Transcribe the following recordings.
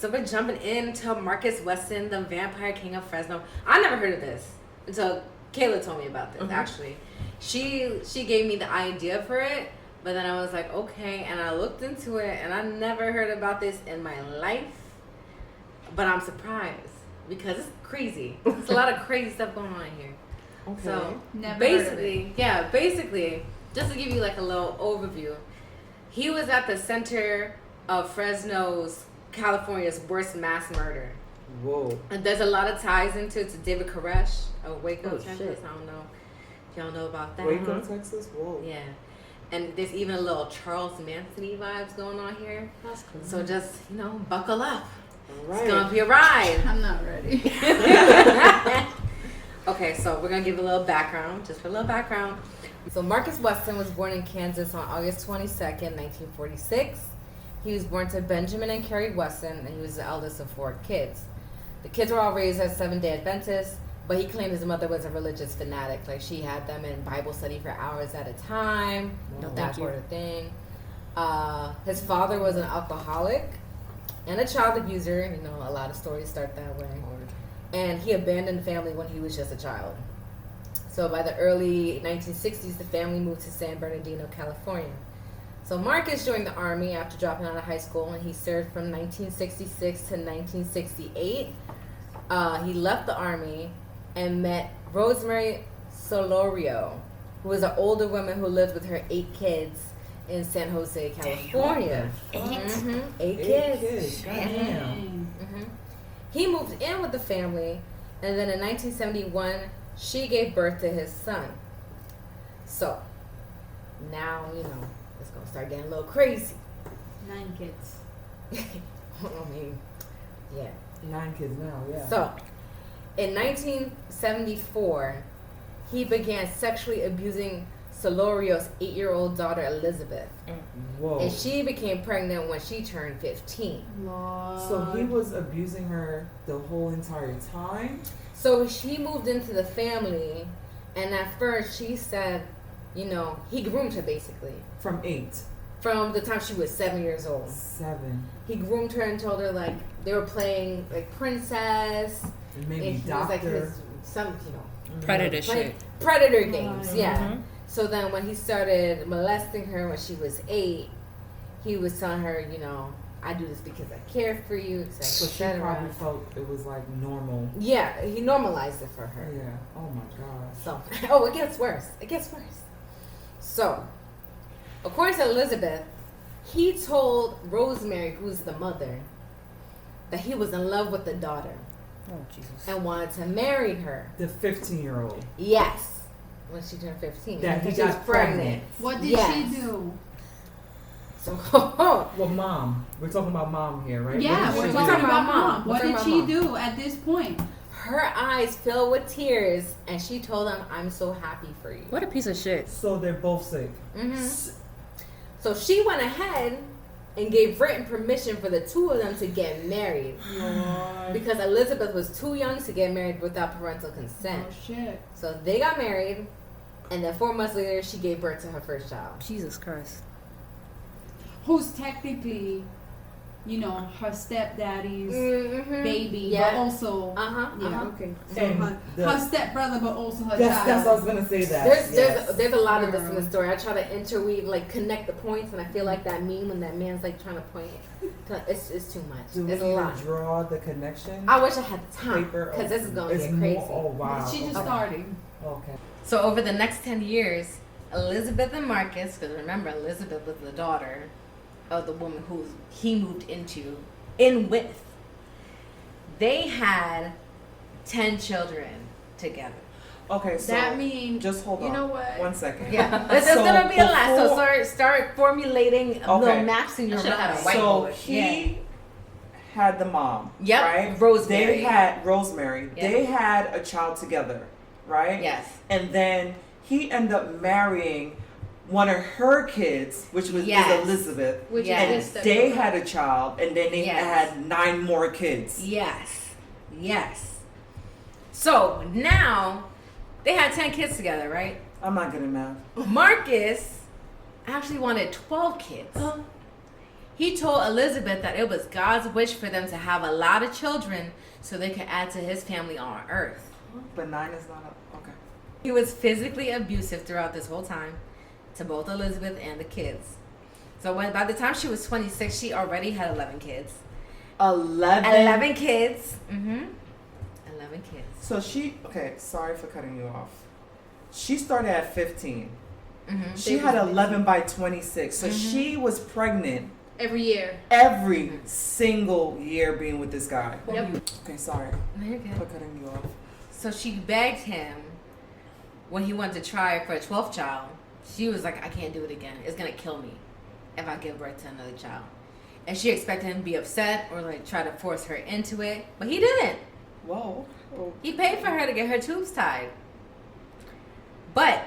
so we're jumping into Marcus Wesson, the Vampire King of Fresno. I never heard of this until Kayla told me about this, actually. She gave me the idea for it, but then I was like, okay, and I looked into it, and I never heard about this in my life, but I'm surprised because it's crazy. There's a lot of crazy stuff going on here. Okay. So Never basically, just to give you like a little overview, he was at the center of Fresno's, California's worst mass murder. Whoa. And there's a lot of ties into it to David Koresh of Waco, Texas. Shit. I don't know if y'all know about that. Waco, Texas? Whoa. Yeah. And there's even a little Charles Manson-y vibes going on here. That's cool. So just, buckle up. All right. It's going to be a ride. I'm not ready. Okay, so we're going to give a little background, just for a little background. So Marcus Wesson was born in Kansas on August 22nd, 1946. He was born to Benjamin and Carrie Wesson, and he was the eldest of 4 kids. The kids were all raised as Seventh-day Adventists, but he claimed his mother was a religious fanatic. Like, she had them in Bible study for hours at a time, that sort of thing. His father was an alcoholic and a child abuser. A lot of stories start that way. And he abandoned the family when he was just a child. So by the early 1960s, the family moved to San Bernardino, California. So Marcus joined the Army after dropping out of high school, and he served from 1966 to 1968. He left the Army and met Rosemary Solorio, who was an older woman who lived with her 8 kids in San Jose, California. 8 kids. Goddamn. He moved in with the family, and then in 1971, she gave birth to his son. So, now, it's going to start getting a little crazy. 9 kids. I mean, yeah. 9 kids now, yeah. So, in 1974, he began sexually abusing Solorio's 8-year-old daughter, Elizabeth. Whoa. And she became pregnant when she turned 15. Lord. So he was abusing her the whole entire time? So he moved into the family, and at first she said, he groomed her basically. From 8? From the time she was 7 years old. 7. He groomed her and told her, like, they were playing, like, princess. And maybe and he doctor. was, like, his, some, Predator shit. Predator games, yeah. So then when he started molesting her when she was 8, he was telling her, I do this because I care for you, etc. So she probably felt it was like normal. Yeah, he normalized it for her. Yeah. Oh my gosh. So, it gets worse. It gets worse. So, according to Elizabeth, he told Rosemary, who's the mother, that he was in love with the daughter. Oh, Jesus. And wanted to marry her. The 15-year-old. Yes. When she turned 15. That he she was got pregnant. What did Yes. she do? So, Well, mom. We're talking about mom here, right? Yeah, What we're did she talking do? about mom. We're What talking did about she mom. do at this point? her eyes filled with tears, and she told him, "I'm so happy for you." What a piece of shit. So they're both sick. So she went ahead and gave written permission for the two of them to get married. Because Elizabeth was too young to get married without parental consent. Oh shit. So they got married, and then 4 months later, she gave birth to her first child. Jesus Christ. Who's technically, you know, her stepdaddy's baby, Yeah. but also okay. So And her stepbrother, but also her That's child. what I was gonna say. That There's a lot of this in the story. I try to interweave, like connect the points, and I feel like that meme when that man's like trying to point. It's too much. Do we It's a lot. draw the connection? I wish I had the time Paper. because this is gonna It's get crazy. more. Oh wow. She just Okay. started. Okay. So over the next 10 years, Elizabeth and Marcus, because remember Elizabeth was the daughter of the woman who he moved in with, they had 10 children together. Okay. So That means just hold on. You know what? 1 second. Yeah, there's So gonna be a lot. So before- start formulating Okay. little maps in your I should've had a mind. white- So whiteboard. he had the mom. Yep, Right. Rosemary. They had Rosemary. Yep. They had a child together. Right. Yes. And then he ended up marrying one of her kids, which was Yes. Elizabeth. Which Yes. is And they had a child, and then they Yes. had 9 more kids. Yes. So now they had 10 kids together, right? I'm not good at math. Marcus actually wanted 12 kids. he told Elizabeth that it was God's wish for them to have a lot of children so they could add to his family on earth. But 9 is not okay. He was physically abusive throughout this whole time to both Elizabeth and the kids. So by the time she was 26, she already had 11 kids. 11 kids. 11 kids. So sorry for cutting you off. She started at 15. She had 11 by 26. So she was pregnant every year. Every single year being with this guy. Yep. Okay, sorry You're good. for cutting you off. So she begged him when he wanted to try for a 12th child. She was like, I can't do it again. It's going to kill me if I give birth to another child. And she expected him to be upset or like try to force her into it. But he didn't. Whoa. He paid for her to get her tubes tied. But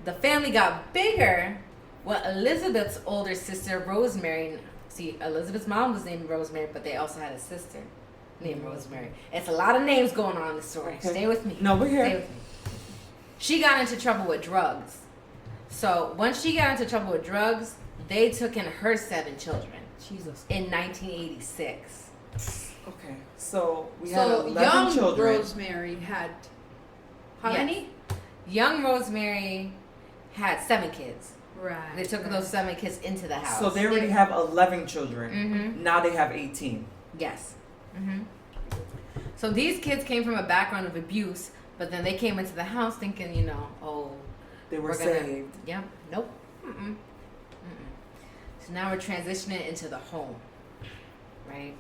the family got bigger when Elizabeth's older sister, Rosemary. See, Elizabeth's mom was named Rosemary, but they also had a sister named Rosemary. It's a lot of names going on in the story. Okay. Stay with me. No, we're here. Stay with me. She got into trouble with drugs. So once she got into trouble with drugs, they took in her 7 children. Jesus. In 1986. Okay, so we had 11 young children. Rosemary had how Yes. many? Young Rosemary had 7 kids. Right. They took those 7 kids into the house. So they already have 11 children. Now they have 18. Yes. So these kids came from a background of abuse, but then they came into the house thinking, They were we're gonna- saved. Yep. Nope. So now we're transitioning into the home, right?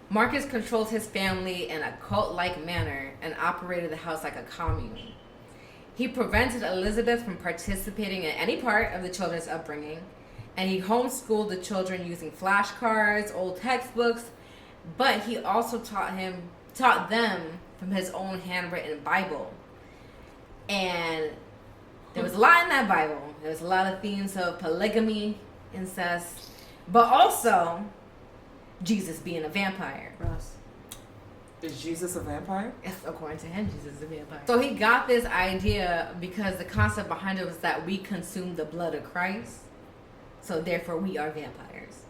Marcus controlled his family in a cult-like manner and operated the house like a commune. He prevented Elizabeth from participating in any part of the children's upbringing, and he homeschooled the children using flashcards, old textbooks, but he also taught them from his own handwritten Bible. And there was a lot in that Bible. There was a lot of themes of polygamy, incest, but also Jesus being a vampire. Ross. Is Jesus a vampire? Yes, according to him, Jesus is a vampire. So he got this idea because the concept behind it was that we consume the blood of Christ, so therefore we are vampires.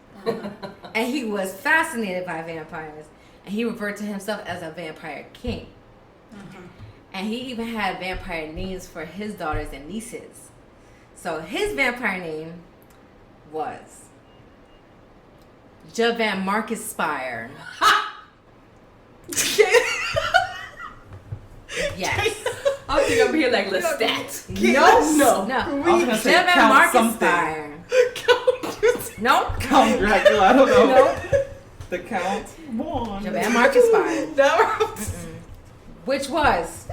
And he was fascinated by vampires, and he referred to himself as a vampire king. And he even had vampire names for his daughters and nieces. So his vampire name was Jevammarcsuspire. Yes. I think I'm here like Lestat. No. No. I was gonna say Count something. Jevammarcsuspire. Nope. Count Dracula, I don't know. Nope. The Count. One. Jevammarcsuspire. Which was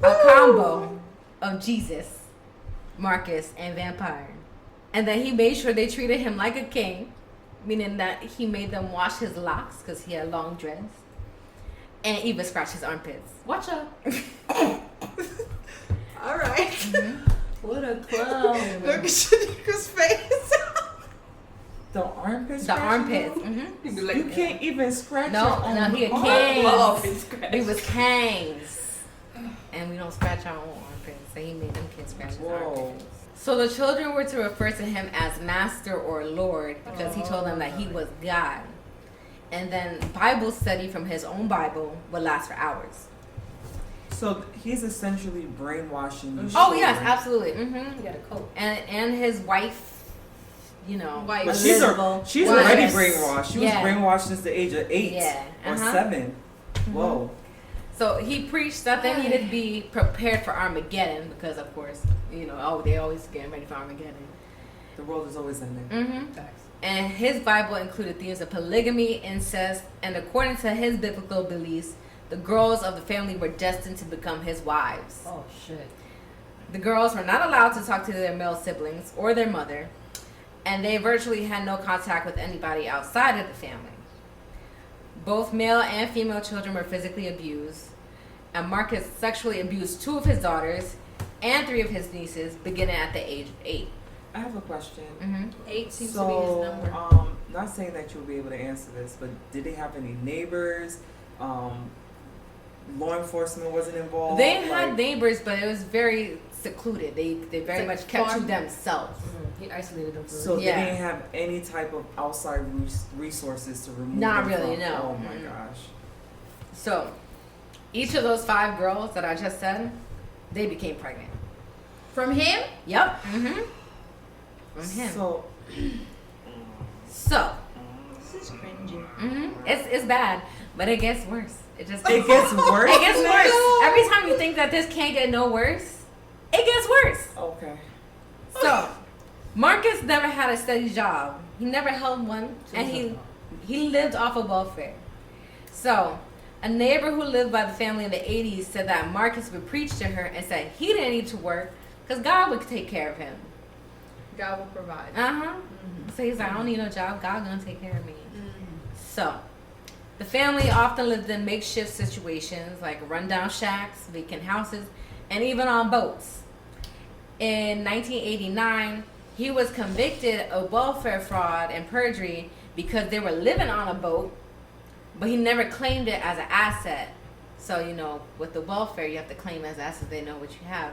a combo of Jesus, Marcus, and vampire. And then he made sure they treated him like a king, meaning that he made them wash his locks because he had long dreads, and even scratch his armpits. Watch out. All right. What a clown. Look at Shaniqua's face. The armpits. The armpits. He'd be like, You can't even scratch No, your own no, he a arm. king. love his scratch. He was kangs, and we don't scratch our own armpits, so he made them kids scratch his Whoa. armpits. So the children were to refer to him as Master or Lord because he told them that he was God. And then Bible study from his own Bible would last for hours. So he's essentially brainwashing you. Oh yes, absolutely. He got a coat. And his wife, Wife. But Elizabeth. she's was- already brainwashed. She Yeah. was brainwashed since the age of 8 Yeah. or Uh-huh. 7. Whoa. So he preached that they needed to be prepared for Armageddon because, of course, they always getting ready for Armageddon. The world is always ending. Facts. And his Bible included themes of polygamy, incest, and according to his biblical beliefs, the girls of the family were destined to become his wives. Oh, shit. The girls were not allowed to talk to their male siblings or their mother, and they virtually had no contact with anybody outside of the family. Both male and female children were physically abused, and Marcus sexually abused 2 of his daughters and 3 of his nieces, beginning at the age of 8. I have a question. 8 seems to be his So, number. not saying that you'll be able to answer this, but did they have any neighbors? Law enforcement wasn't involved? They had neighbors, but it was very secluded. They very like much kept to farm. themselves. He isolated them. So Yeah. they didn't have any type of outside resources to remove Not them really, from. no. Oh my Mm-mm. gosh. So each of those 5 girls that I just said, they became pregnant. From him? Yep. Mm-hmm. From him. So This is cringy. it's bad, but it gets worse. It gets worse. It gets worse. Every time you think that this can't get no worse, it gets worse. Okay. So, Marcus never had a steady job. He never held one, and he lived off of welfare. So, a neighbor who lived by the family in the 80s said that Marcus would preach to her and said he didn't need to work because God would take care of him. God will provide. So he's like, I don't need no job. God gonna take care of me. So, the family often lived in makeshift situations like rundown shacks, vacant houses, and even on boats. In 1989, he was convicted of welfare fraud and perjury because they were living on a boat, but he never claimed it as an asset. So, you know, with the welfare, you have to claim as assets. They know what you have.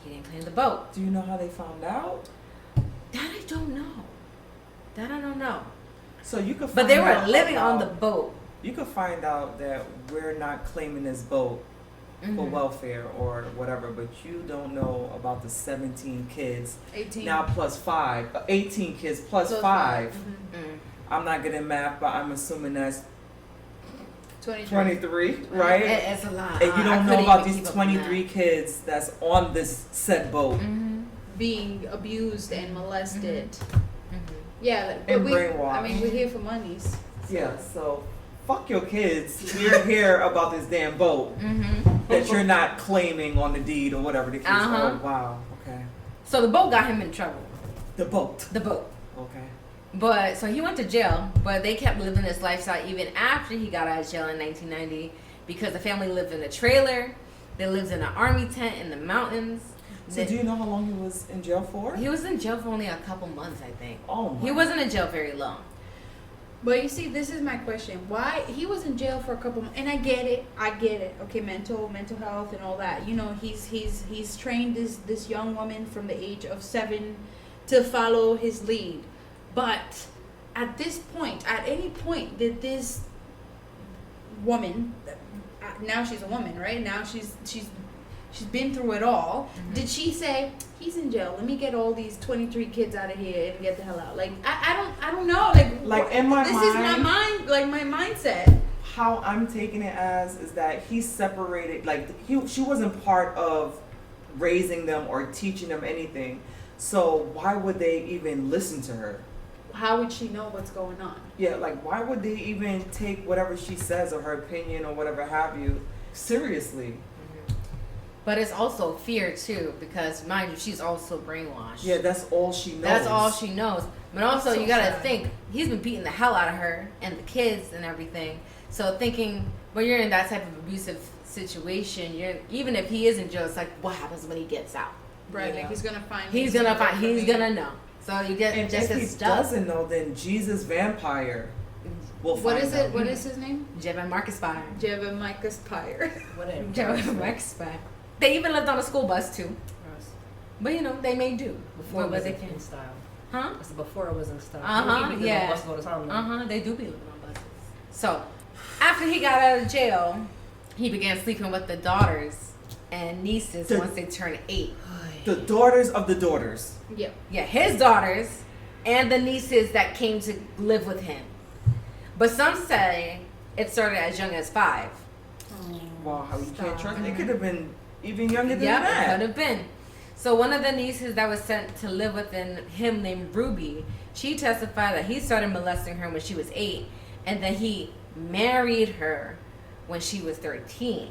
He didn't claim the boat. Do you know how they found out? That I don't know. That I don't know. So you could. But they were out living on the about- boat. You could find out that we're not claiming this boat for welfare or whatever, but you don't know about the 17 kids 18. now plus 5, 18 kids plus 5. I'm not good at math, but I'm assuming that's 23, right? It's a lot. And you I don't know couldn't about even these keep up with 23 kids that's on this said boat. Being abused and molested. Yeah, And but brainwashed. I mean, we're here for monies. Yeah, so fuck your kids. We're here about this damn boat that you're not claiming on the deed or whatever the case. Oh, wow. Okay. So the boat got him in trouble. The boat. The boat. Okay. But so he went to jail, but they kept living this lifestyle even after he got out of jail in 1990 because the family lived in a trailer. They lived in an army tent in the mountains. So do you know how long he was in jail for? He was in jail for only a couple months, I think. Oh my. He wasn't in jail very long. But you see, this is my question. Why he was in jail for a couple and I get it. Okay, mental health and all that. You know, he's trained this young woman from the age of 7 to follow his lead. But at this point, at any point did this woman, now she's a woman, right? Now she's been through it all. Did she say, he's in jail, let me get all these 23 kids out of here and get the hell out? Like, I don't know. Like in my this mind, is my mind, like my mindset. how I'm taking it as is that he separated, like she wasn't part of raising them or teaching them anything. So why would they even listen to her? How would she know what's going on? Yeah, like why would they even take whatever she says or her opinion or whatever have you seriously? But it's also fear too, because mind you, she's also brainwashed. Yeah, that's all she knows. That's all she knows. But also, So you gotta sad. think he's been beating the hell out of her and the kids and everything. So thinking when you're in that type of abusive situation, you're even if he is in jail, it's like what happens when he gets out? Right, You like know? he's gonna find. He's gonna know. So you get And just if he his stuff. doesn't know, then Jesus Vampire will find What is it? out. What is his name? Jevammarcsuspire. Jevammarcsuspire. Whatever. Jevammarcsuspire. They even lived on a school bus too. But you know, they made do. Before it What was they in can. style. Huh? I said before it was in style. Yeah. Bus all the time now. They do be living on buses. So, after he got out of jail, he began sleeping with the daughters and nieces once they turned 8. The daughters of the daughters. Yep. Yeah, his daughters and the nieces that came to live with him. But some say it started as young as 5. Wow, how you can't trust. Mm-hmm. It could have been even younger than Yeah, it that. could have been. So one of the nieces that was sent to live with him named Ruby, she testified that he started molesting her when she was 8, and then he married her when she was 13.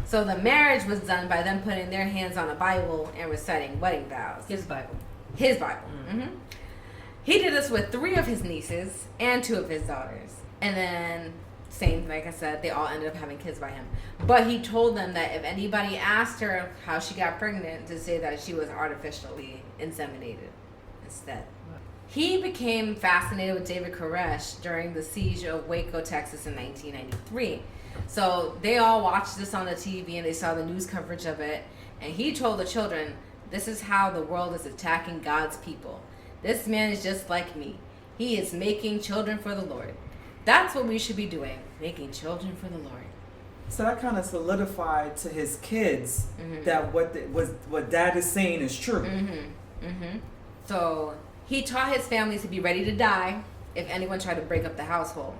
So the marriage was done by them putting their hands on a Bible and reciting wedding vows. His Bible. His Bible. He did this with 3 of his nieces and 2 of his daughters. And then, same, like I said, they all ended up having kids by him. But he told them that if anybody asked her how she got pregnant, to say that she was artificially inseminated instead. He became fascinated with David Koresh during the siege of Waco, Texas in 1993. So they all watched this on the TV and they saw the news coverage of it. And he told the children, "This is how the world is attacking God's people. This man is just like me. He is making children for the Lord. That's what we should be doing, making children for the Lord." So that kind of solidified to his kids Mhm. that what dad is saying is true. So he taught his family to be ready to die if anyone tried to break up the household.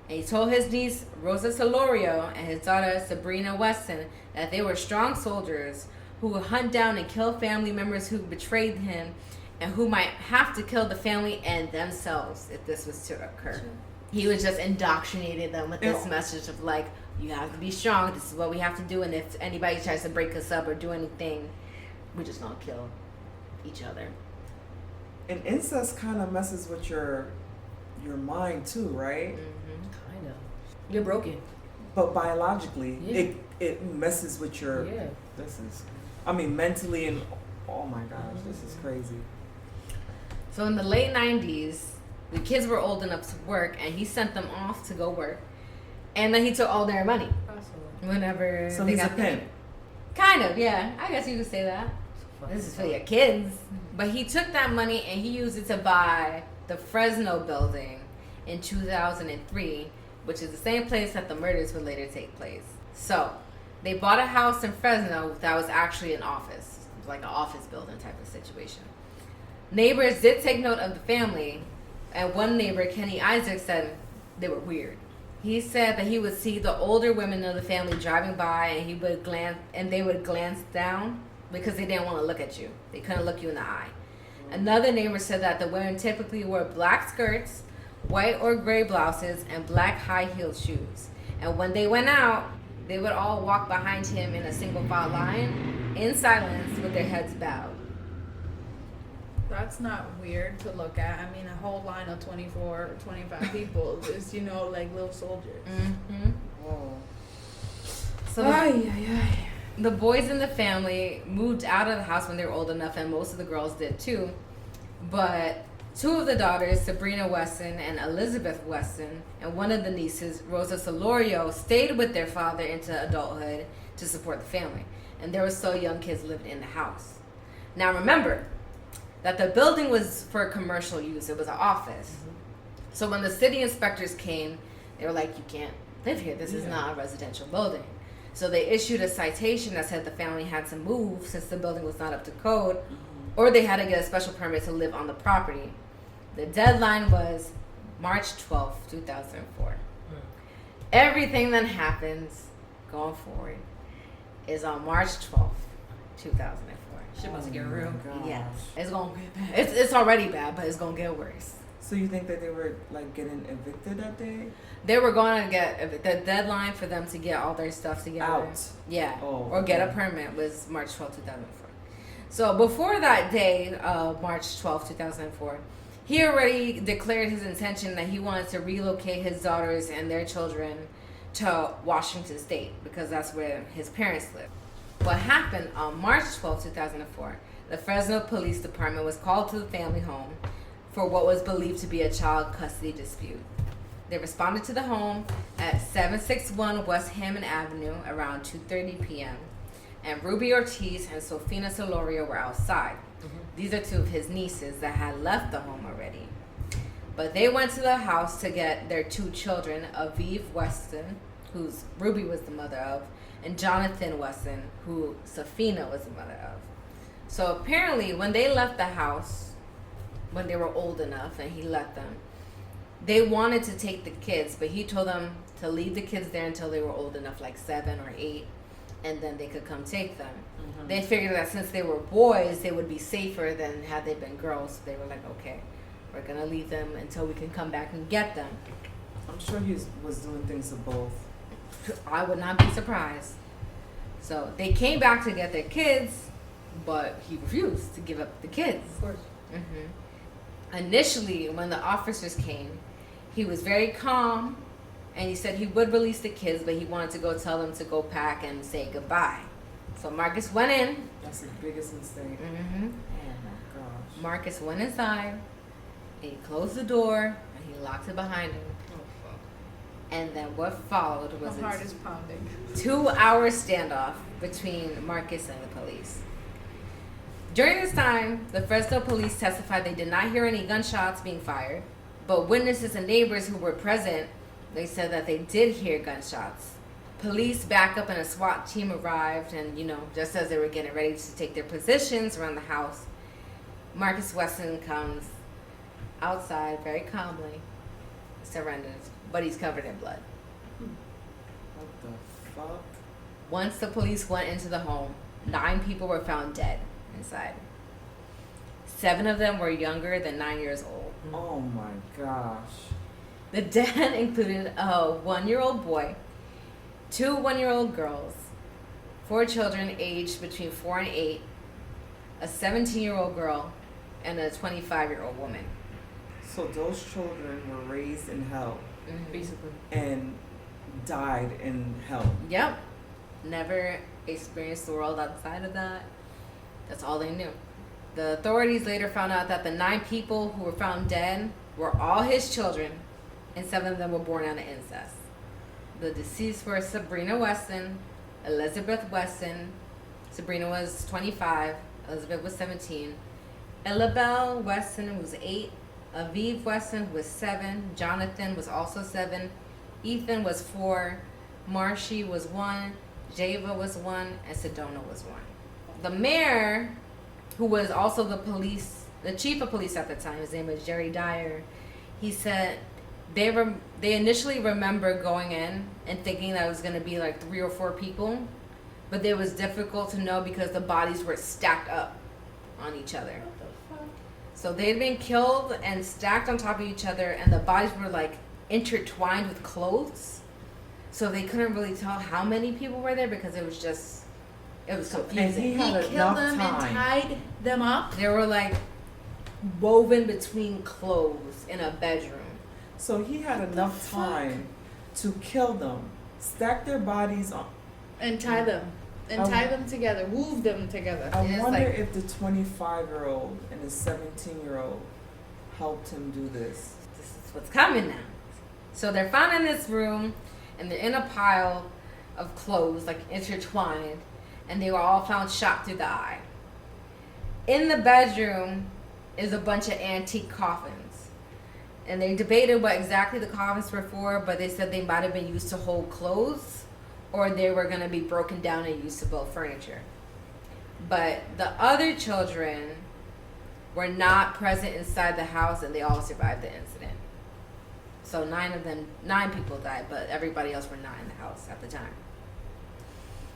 And he told his niece Rosa Solorio and his daughter Sabrina Wesson that they were strong soldiers who would hunt down and kill family members who betrayed him and who might have to kill the family and themselves if this was to occur. Sure. He was just indoctrinating them with this Yeah. message of like, you have to be strong, this is what we have to do, and if anybody tries to break us up or do anything, we're just gonna kill each other. And incest kind of messes with your mind too, right? Kind of. You're broken. But biologically, Yeah. it messes with your. Yeah. This is, I mean, mentally and oh my gosh, this is crazy. So in the late 90s, the kids were old enough to work, and he sent them off to go work. And then he took all their money whenever So they he's a got pimp. Kind of, yeah. I guess you could say that. This is for your kids. But he took that money and he used it to buy the Fresno building in 2003, which is the same place that the murders would later take place. So they bought a house in Fresno that was actually an office. It was like an office building type of situation. Neighbors did take note of the family, and one neighbor, Kenny Isaac, said they were weird. He said that he would see the older women of the family driving by, and they would glance down because they didn't want to look at you. They couldn't look you in the eye. Another neighbor said that the women typically wore black skirts, white or gray blouses, and black high-heeled shoes. And when they went out, they would all walk behind him in a single file line, in silence, with their heads bowed. That's not weird to look at. I mean, a whole line of 24 or 25 people is, like little soldiers. Mm-hmm. Whoa. So the boys in the family moved out of the house when they were old enough, and most of the girls did too. But two of the daughters, Sabrina Wesson and Elizabeth Wesson, and one of the nieces, Rosa Solorio, stayed with their father into adulthood to support the family. And there were still young kids living in the house. Now remember that the building was for commercial use. It was an office. So when the city inspectors came, they were like, you can't live here. This is not a residential building. So they issued a citation that said the family had to move since the building was not up to code, or they had to get a special permit to live on the property. The deadline was March 12th, 2004. Everything that happens going forward is on March 12th, 2004. Shit about to get real. Yes. It's going to get bad. It's already bad, but it's going to get worse. So you think that they were like getting evicted that day? They were going to get the deadline for them to get all their stuff together. Out. Yeah. Oh, or get a okay. permit was March 12, 2004. So before that day, March 12, 2004, he already declared his intention that he wanted to relocate his daughters and their children to Washington State because that's where his parents live. What happened on March 12, 2004, the Fresno Police Department was called to the family home for what was believed to be a child custody dispute. They responded to the home at 761 West Hammond Avenue around 2:30 p.m. and Ruby Ortiz and Sofina Solorio were outside. These are two of his nieces that had left the home already. But they went to the house to get their two children, Aviv Weston, whose Ruby was the mother of, and Jonathan Wesson, who Sofina was the mother of. So apparently when they left the house, when they were old enough and he let them, they wanted to take the kids, but he told them to leave the kids there until they were old enough, like 7 or 8, and then they could come take them. They figured that since they were boys, they would be safer than had they been girls. So they were like, okay, we're going to leave them until we can come back and get them. I'm sure he was doing things to both. I would not be surprised. So they came back to get their kids, but he refused to give up the kids. Of course. Initially, when the officers came, he was very calm, and he said he would release the kids, but he wanted to go tell them to go pack and say goodbye. So Marcus went in. That's the biggest mistake. Oh my gosh. Marcus went inside, and he closed the door, and he locked it behind him. And then what followed was My heart is pounding. 2-hour standoff between Marcus and the police. During this time, the Fresno police testified they did not hear any gunshots being fired, but witnesses and neighbors who were present, they said that they did hear gunshots. Police backup and a SWAT team arrived, and just as they were getting ready to take their positions around the house, Marcus Wesson comes outside very calmly, surrenders, but he's covered in blood. What the fuck? Once the police went into the home, 9 people were found dead inside. 7 of them were younger than 9 years old. Oh my gosh. The dead included a 1-year-old boy, 2 1-year-old girls, 4 children aged between 4 and 8, a 17-year-old girl, and a 25-year-old woman. So those children were raised in hell Basically. and died in hell. Yep. Never experienced the world outside of that. That's all they knew. The authorities later found out that the 9 people who were found dead were all his children, and 7 of them were born out of incest. The deceased were Sabrina Wesson, Elizabeth Wesson. Sabrina was 25, Elizabeth was 17. Elabelle Wesson was 8, Aviv Wesson was 7, Jonathan was also 7, Ethan was 4, Marshy was 1, Java was 1, and Sedona was 1. The mayor, who was also the chief of police at the time, his name was Jerry Dyer, he said they initially remember going in and thinking that it was going to be like 3 or 4 people, but it was difficult to know because the bodies were stacked up on each other. What the fuck? So they'd been killed and stacked on top of each other, and the bodies were like intertwined with clothes. So they couldn't really tell how many people were there because it was confusing. And he He had killed enough them time. and tied them up. They were like woven between clothes in a bedroom. So he had enough time to kill them, stack their bodies on. And tie them. And I tie them together. Weave them together. I It's wonder like- if the 25-year-old and the 17-year-old helped him do this. This is what's coming now. So they're found in this room, and they're in a pile of clothes, like intertwined, and they were all found shot through the eye. In the bedroom is a bunch of antique coffins. And they debated what exactly the coffins were for, but they said they might have been used to hold clothes, or they were going to be broken down and used to build furniture. But the other children were not present inside the house, and they all survived the incident. So 9 people died, but everybody else were not in the house at the time.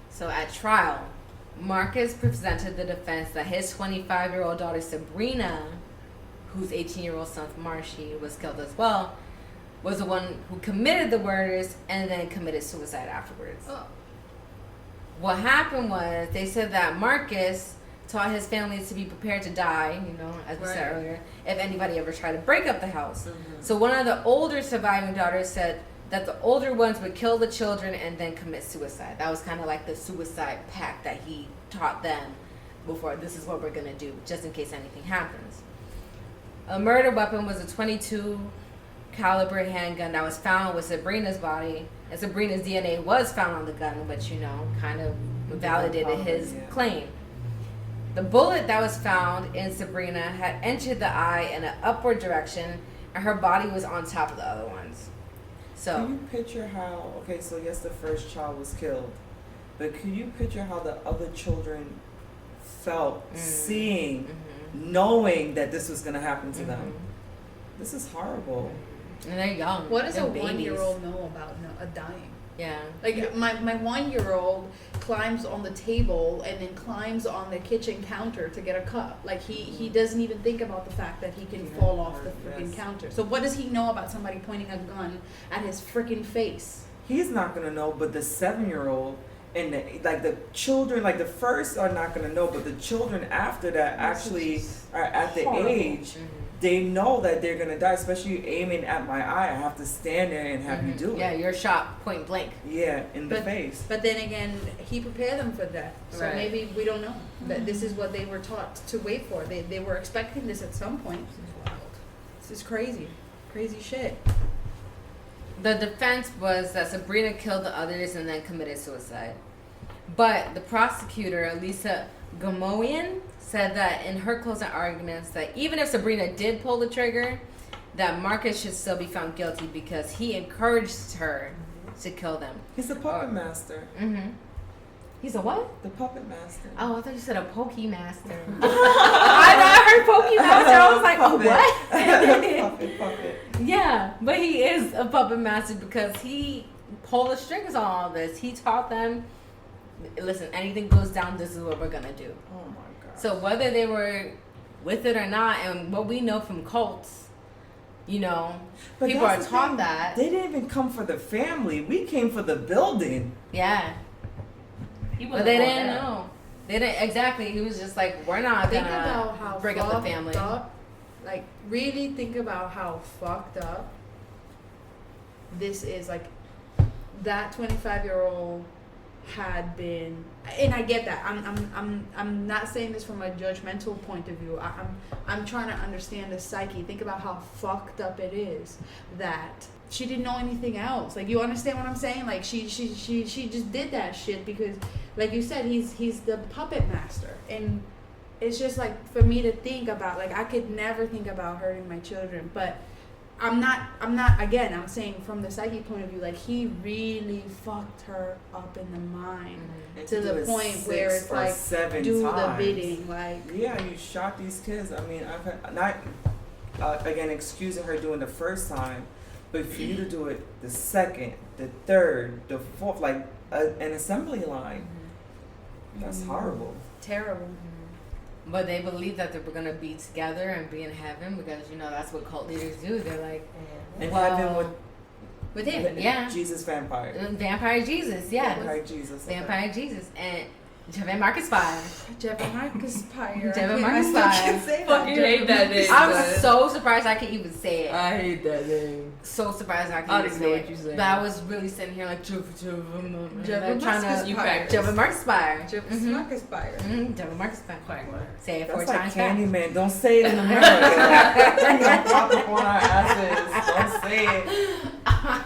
So at trial, Marcus presented the defense that his 25-year-old daughter Sabrina, whose 18-year-old son Marshy was killed as well, was the one who committed the murders and then committed suicide afterwards. Oh. What happened was they said that Marcus taught his family to be prepared to die, as we said earlier, if anybody ever tried to break up the house. So one of the older surviving daughters said that the older ones would kill the children and then commit suicide. That was kind of like the suicide pact that he taught them before. This is what we're going to do, just in case anything happens. A murder weapon was a .22 caliber handgun that was found with Sabrina's body, and Sabrina's DNA was found on the gun, which kind of validated his claim. The bullet that was found in Sabrina had entered the eye in an upward direction, and her body was on top of the other ones. So Can you picture how? Okay, so yes, the first child was killed, but can you picture how the other children felt seeing, knowing that this was going to happen to them? This is horrible. And they're young. What does They're a babies. 1-year-old know about dying? Yeah. Like my 1-year-old climbs on the table and then climbs on the kitchen counter to get a cup. Like he doesn't even think about the fact that he can fall off the freaking counter. So what does he know about somebody pointing a gun at his freaking face? He's not going to know, but the 7-year-old and the children, the first are not going to know, but the children after that actually are at the age. They know that they're going to die, especially aiming at my eye. I have to stand there and have you do it. Yeah, you're shot point blank. Yeah, in the face. But then again, he prepared them for that. So Right. maybe we don't know that this is what they were taught to wait for. They were expecting this at some point. This is wild. This is crazy. Crazy shit. the defense was that Sabrina killed the others and then committed suicide. But the prosecutor, Lisa Grumaioli, said that in her closing arguments that even if Sabrina did pull the trigger, that Marcus should still be found guilty because he encouraged her to kill them. He's the puppet master. Mm-hmm. He's a what? The puppet master. Oh, I thought you said a pokey master. I heard pokey master. I was like, oh, what? puppet. Yeah, but he is a puppet master because he pulled the strings on all this. He taught them, listen, anything goes down, this is what we're going to do. Oh, my God. So whether they were with it or not, and what we know from cults, you know, But people are that's the taught thing. that. They didn't even come for the family. We came for the building. Yeah. But they didn't know. They didn't, exactly. He was just like, we're not Think going about how to break up the family. Up, like, really think about how fucked up this is. Like, that 25-year-old had been, and I get that. I'm not saying this from a judgmental point of view. I'm trying to understand the psyche. Think about how fucked up it is that she didn't know anything else. Like, you understand what I'm saying? Like, she just did that shit because, like you said, he's the puppet master, and it's just like, for me to think about, like, I could never think about hurting my children, but I'm not, again, I'm saying from the psyche point of view, like, he really fucked her up in the mind to the point where it's like, 7 do times. the bidding, like. Yeah, you shot these kids. I mean, I've had, not, again, excusing her doing the first time, but for you to do it the second, the third, the fourth, like an assembly line, that's horrible. Terrible. But they believe that they were going to be together and be in heaven because, you know, that's what cult leaders do. They're like, And well, heaven with him, yeah. Jesus vampire. Vampire Jesus, yeah. Vampire Jesus. Okay. Vampire Jesus. And Jevammarcsuspire. Jevammarcsuspire. Jevammarcsuspire. Fucking hate that name. I'm so surprised I can even say it. I hate that name. So surprised I I can don't even know say what it. you're saying. But I was really sitting here like, Jevammarcsuspire. Jevammarcsuspire. Jevammarcsuspire. Jevammarcsuspire. Jevammarcsuspire. Quagmire. Say it 4 That's like times fast. Candyman. Don't say it in the mirror. We're gonna pop up on our asses. Don't say it.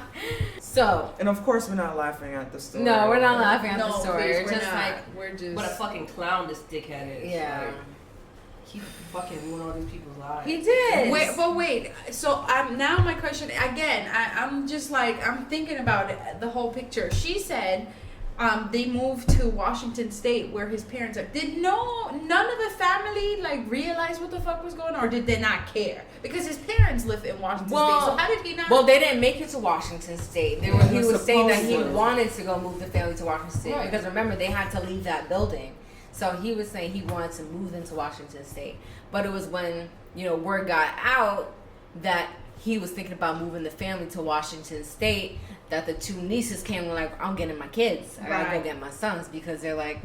So, And of course, we're not laughing at the story. no, we're not laughing at No, the story. please, We're we're just not. like, We're just. What a fucking clown this dickhead is. yeah. Like, he fucking ruined all these people's lives. He did. Wait. So now my question again. I'm just like, I'm thinking about it, the whole picture. She said, they moved to Washington State where his parents are. Did none of the family like realize what the fuck was going on, or did they not care? Because his parents live in Washington State. So how did he not? Well, they didn't make it to Washington State. He was saying that he supposed to. wanted to go move the family to Washington State Right. because remember they had to leave that building. So he was saying he wanted to move into Washington State, but it was when word got out that he was thinking about moving the family to Washington State that the 2 nieces came and like, I'm getting my kids. I gotta go Right. get my sons because they're like,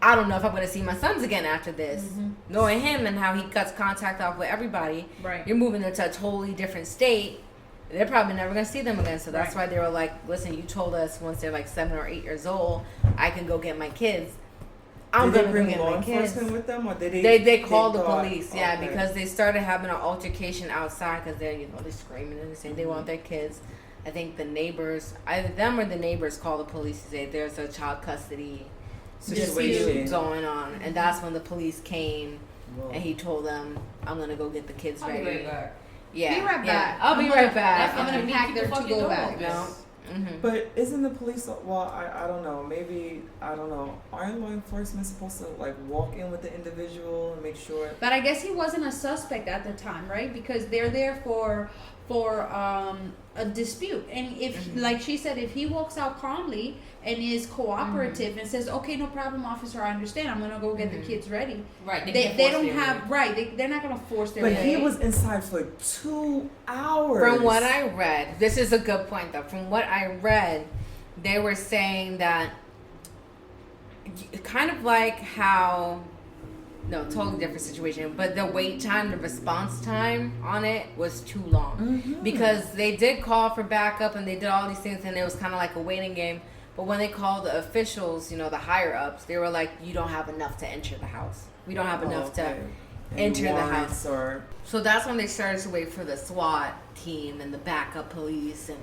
I don't know if I'm gonna see my sons again after this. Knowing him and how he cuts contact off with everybody, Right. you're moving into a totally different state. They're probably never gonna see them again. So that's why they were like, listen, you told us once they're like 7 or 8 years old, I can go get my kids. I'm Did they gonna bring go get law my kids. enforcement with them, or did They called the thought- police, okay. because they started having an altercation outside because they're they're screaming and saying they want their kids. I think the neighbors, either them or the neighbors, called the police to say there's a child custody Situation. dispute going on, and that's when the police came Whoa. and he told them, "I'm gonna go get the kids I'll be ready." right back. Yeah, Be right yeah. back. I'll be I'm right gonna- back. I'm gonna Keep pack the their fucking to-go door bag. open. No. Mm-hmm. But isn't the police? Well, I don't know. Maybe I don't know. Aren't law enforcement supposed to like walk in with the individual and make sure? But I guess he wasn't a suspect at the time, right? Because they're there for a dispute, and if like she said, if he walks out calmly and is cooperative and says, "Okay, no problem, officer, I understand. I'm gonna go get the kids ready." Right. They can't don't force their have way. they're not gonna force their But way. he was inside for 2 hours. From what I read, this is a good point though. From what I read, they were saying that kind of like how, no, totally different situation, but the wait time, the response time on it was too long. Because they did call for backup and they did all these things and it was kind of like a waiting game. But when they called the officials, the higher ups, they were like, you don't have enough to enter the house. We don't have enough to enter the house. Or So that's when they started to wait for the SWAT team and the backup police, and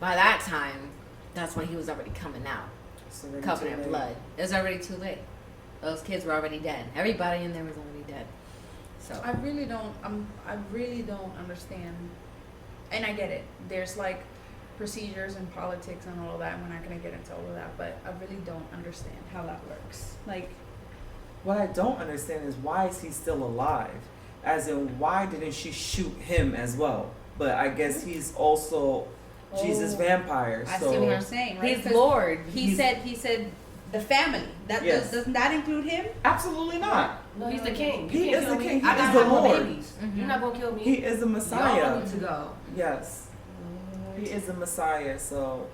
by that time, that's when he was already coming out, It's already covered too in late. blood. It was already too late. Those kids were already dead. Everybody in there was already dead. So I really don't understand, and I get it. There's like procedures and politics and all of that, and we're not gonna get into all of that, but I really don't understand how that works. Like, What I don't understand is why is he still alive? As in, why didn't she shoot him as well? But I guess he's also Jesus vampire. I So see what you're saying, right? he's 'Cause Lord. He said the family. That Yes. doesn't that include him? absolutely not. No, he's the king. He You can't is kill the me. king. He I is got the my Lord. babies. Mhm. You're not gonna kill me. He is the Y'all Messiah. need to go. Yes, he is the Messiah. So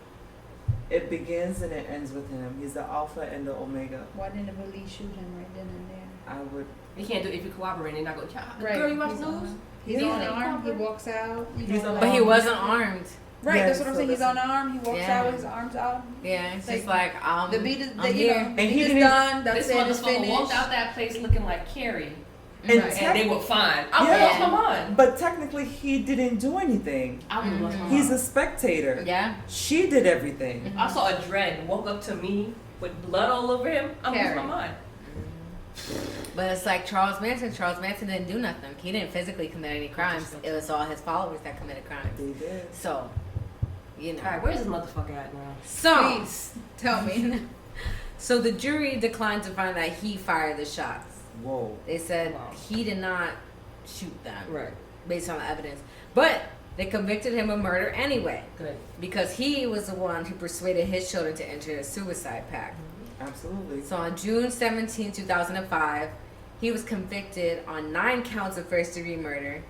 it begins and it ends with him. He's the Alpha and the Omega. Why didn't the police shoot him right then and there? I would. You can't do it if you cooperate. They're not going to. Right. Girl, you watch He's news? on- He's Yeah. unarmed. He walks out. You He's know, unarmed. But he wasn't armed. Right, Yeah, that's what I'm so saying. He's that's- unarmed. He walks Yeah. out with his arms out. Yeah, it's just Like, like The beat is, I'm you know, here. the And he beat is didn't- done. That's This it. It's motherfucker finished. walked out that place looking like Carrie. And, Right. tec- And they were fine. I Yeah. lost my mind. but technically, he didn't do anything. I would have lost my mind. He's a spectator. Yeah. She did everything. I saw a dread walk up to me with blood all over him. I lost Carrie. my mind. But it's like Charles Manson. Charles Manson didn't do nothing. He didn't physically commit any crimes. It was all his followers that committed crimes. They did. So, you know. All right, where's this motherfucker at now? So, Please tell me. so the jury declined to find that he fired the shots. Whoa. They said Wow. he did not shoot them Right. based on the evidence. But they convicted him of murder anyway Good. because he was the one who persuaded his children to enter a suicide pact. Absolutely. So on June 17, 2005, he was convicted on 9 counts of first-degree murder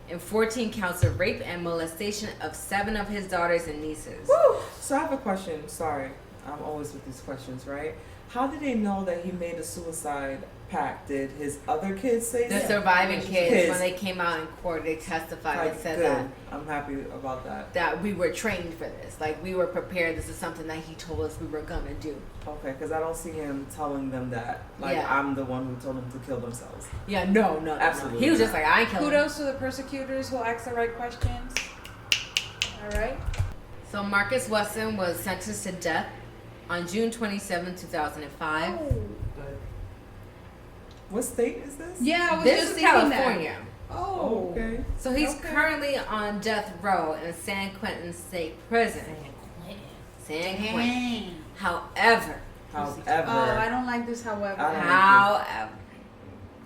and 14 counts of rape and molestation of 7 of his daughters and nieces. Woo! So I have a question. Sorry, I'm always with these questions, right? How did they know that he made a suicide pact? Did his other kids say The that? surviving kids, Kids. when they came out in court, they testified and Like, said good. I'm happy about that. that we were trained for this. Like, we were prepared. This is something that he told us we were going to do. Okay, because I don't see him telling them that. Like, Yeah. I'm the one who told them to kill themselves. Yeah, no. Absolutely He was not. just like, I ain't killing him. Kudos to the persecutors who asked the right questions. All right. So Marcus Wesson was sentenced to death on June 27, 2005. Good. What state is this? Yeah, I was This just is thinking California. that. Oh. Okay. So he's Okay. currently on death row in San Quentin State Prison. San Quentin. However, However, Oh, I don't like this. However. I don't- however,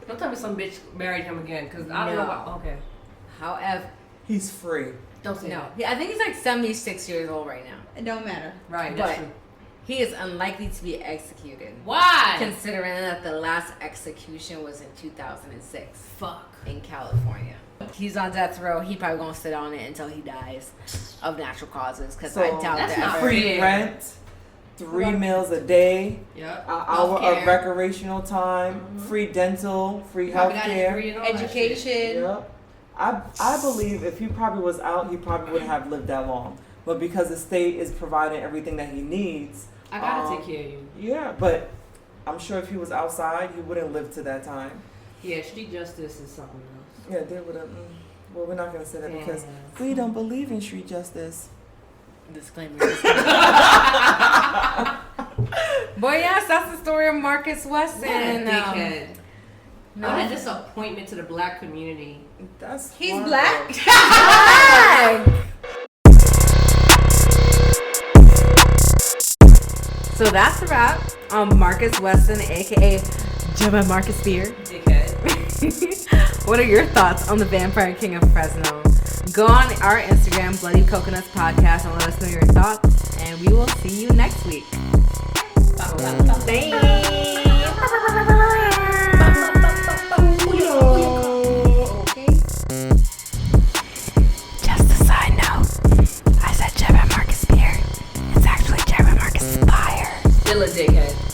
Don't tell me some bitch married him again, because I don't know No. why. Okay. however, he's free. Don't say no. that. I think he's like 76 years old right now. It don't matter. Right, that's But true. he is unlikely to be executed. Why? Considering that the last execution was in 2006 Fuck. in California. He's on death row. He probably gonna sit on it until he dies of natural causes. Because So, I doubt that's that. not ever- Free fair. rent, 3 meals a day, Yep. an hour Healthcare. of recreational time, Mhm. free dental, free Probably got a healthcare. degree and all that shit. Education. Yep. I believe if he probably was out, he probably wouldn't have lived that long. But because the state is providing everything that he needs, I gotta take care of you. yeah. But I'm sure if he was outside, he wouldn't live to that time. Yeah, street justice is something else. Yeah, they would have. Well, we're not gonna say that because Damn. we don't believe in street justice. Disclaimer. Boy, yes, that's the story of Marcus Wesson. What a dickhead. No. What a disappointment to the black community. That's He's horrible. black. So that's a wrap on Marcus Wesson, aka Jevammarcsuspire. Dickhead. What are your thoughts on the Vampire King of Fresno? Go on our Instagram, Bloody Coconuts Podcast, and let us know your thoughts. And we will see you next week. Okay. Just a side note, I said Jevammarcsuspire. It's actually Jevammarcsuspire. Still a dickhead.